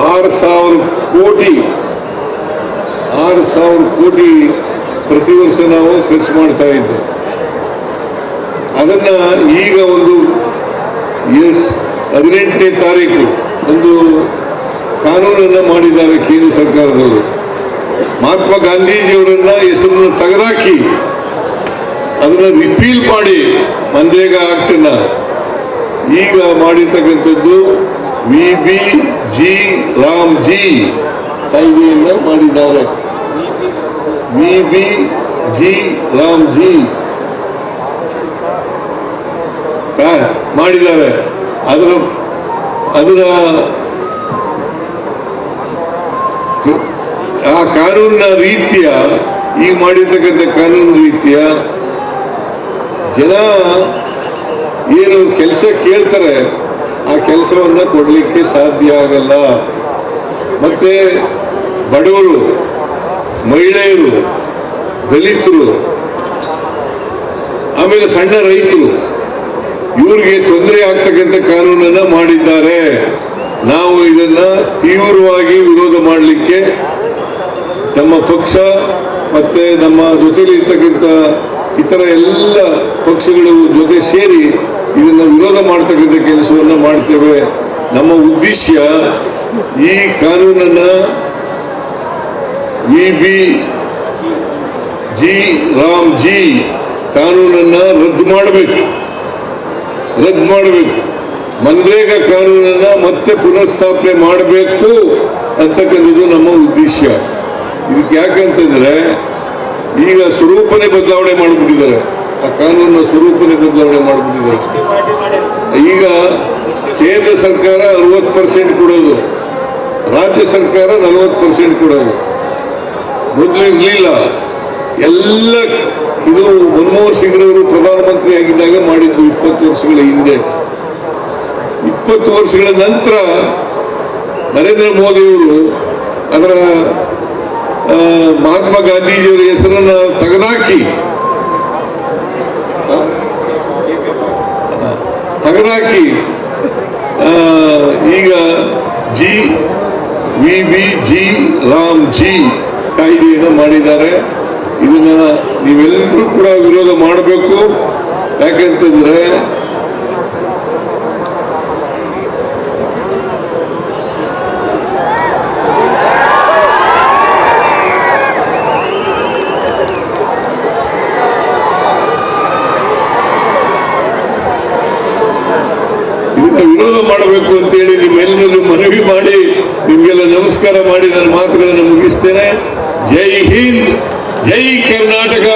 6,000 ಕೋಟಿ ಪ್ರತಿ ವರ್ಷ ನಾವು ಖರ್ಚು ಮಾಡ್ತಾ ಇದ್ವಿ. ಅದನ್ನ ಈಗ ಒಂದು 18ನೇ ತಾರೀಕು ಒಂದು ಕಾನೂನನ್ನು ಮಾಡಿದ್ದಾರೆ ಕೇಂದ್ರ ಸರ್ಕಾರದವರು. ಮಹಾತ್ಮ ಗಾಂಧೀಜಿಯವರನ್ನ ಹೆಸರನ್ನು ತೆಗೆದಾಕಿ ಅದನ್ನ ರಿಪೀಲ್ ಮಾಡಿ ಮನ್ರೇಗಾ ಆಕ್ಟ್ ಅನ್ನ ಈಗ ಮಾಡಿರ್ತಕ್ಕಂಥದ್ದು ರಾಮ್ಜಿ ಕಾಯ್ದೆಯನ್ನ ಮಾಡಿದ್ದಾರೆ. ರಾಮ್ಜಿ ಮಾಡಿದ್ದಾರೆ. ಅದರ ಆ ಕಾನೂನಿನ ರೀತಿಯ ಈಗ ಮಾಡಿರ್ತಕ್ಕಂಥ ಕಾನೂನು ರೀತಿಯ ಜನ ಏನು ಕೆಲಸ ಕೇಳ್ತಾರೆ ಆ ಕೆಲಸವನ್ನ ಕೊಡ್ಲಿಕ್ಕೆ ಸಾಧ್ಯ ಆಗಲ್ಲ. ಮತ್ತೆ ಬಡವರು, ಮಹಿಳೆಯರು, ದಲಿತರು, ಆಮೇಲೆ ಸಣ್ಣ ರೈತರು ಇವ್ರಿಗೆ ತೊಂದರೆ ಆಗ್ತಕ್ಕಂಥ ಕಾನೂನನ್ನ ಮಾಡಿದ್ದಾರೆ. ನಾವು ಇದನ್ನ ತೀವ್ರವಾಗಿ ವಿರೋಧ ಮಾಡಲಿಕ್ಕೆ ನಮ್ಮ ಪಕ್ಷ ಮತ್ತೆ ನಮ್ಮ ಜೊತೆಲಿ ಇರ್ತಕ್ಕಂಥ ಇತರ ಎಲ್ಲ ಪಕ್ಷಗಳ ಜೊತೆ ಸೇರಿ ಇದನ್ನ ವಿರೋಧ ಮಾಡ್ತಕ್ಕಂಥ ಕೆಲಸವನ್ನ ಮಾಡ್ತೇವೆ. ನಮ್ಮ ಉದ್ದೇಶ ಈ ಕಾನೂನನ್ನ ರಾಮ್ಜಿ ಕಾನೂನನ್ನ ರದ್ದು ಮಾಡಬೇಕು. ಮನ್ರೇಗಾ ಕಾನೂನನ್ನ ಮತ್ತೆ ಪುನರ್ಸ್ಥಾಪನೆ ಮಾಡಬೇಕು ಅಂತಕ್ಕಂಥದ್ದು ನಮ್ಮ ಉದ್ದೇಶ. ಇದಕ್ಕೆ ಯಾಕಂತಂದ್ರೆ ಈಗ ಸ್ವರೂಪನೇ ಬದಲಾವಣೆ ಮಾಡಿಬಿಟ್ಟಿದ್ದಾರೆ. ಆ ಕಾನೂನಿನ ಸ್ವರೂಪನೇ ಬದಲಾವಣೆ ಮಾಡಿಬಿಟ್ಟಿದ್ದಾರೆ. ಈಗ ಕೇಂದ್ರ ಸರ್ಕಾರ 60% ಕೊಡೋದು, ರಾಜ್ಯ ಸರ್ಕಾರ 40% ಕೊಡೋದು. ಮೊದಲು ಇರಲಿಲ್ಲ. ಎಲ್ಲ ಇದು ಮನಮೋಹನ್ ಸಿಂಗ್ರವರು ಪ್ರಧಾನಮಂತ್ರಿ ಆಗಿದ್ದಾಗ ಮಾಡಿದ್ದು 20 ವರ್ಷಗಳ ಹಿಂದೆ. 20 ವರ್ಷಗಳ ನಂತರ ನರೇಂದ್ರ ಮೋದಿಯವರು ಅದರ ಮಹಾತ್ಮ ಗಾಂಧೀಜಿಯವರ ಹೆಸರನ್ನು ತೆಗೆದಾಕಿ ಈಗ ರಾಮ್ಜಿ ಕಾಯ್ದೆಯನ್ನು ಮಾಡಿದ್ದಾರೆ. ಇದನ್ನ ನೀವೆಲ್ಲರೂ ಕೂಡ ವಿರೋಧ ಮಾಡಬೇಕು. ಯಾಕೆಂತಂದ್ರೆ ವಿರೋಧ ಮಾಡಬೇಕು ಅಂತೇಳಿ ನಿಮ್ಮೆಲ್ಲರಲ್ಲೂ ಮನವಿ ಮಾಡಿ ನಿಮ್ಗೆಲ್ಲ ನಮಸ್ಕಾರ ಮಾಡಿ ನನ್ನ ಮಾತುಗಳನ್ನು ಮುಗಿಸ್ತೇನೆ. ಜೈ ಹಿಂದ್, ಜೈ ಕರ್ನಾಟಕ.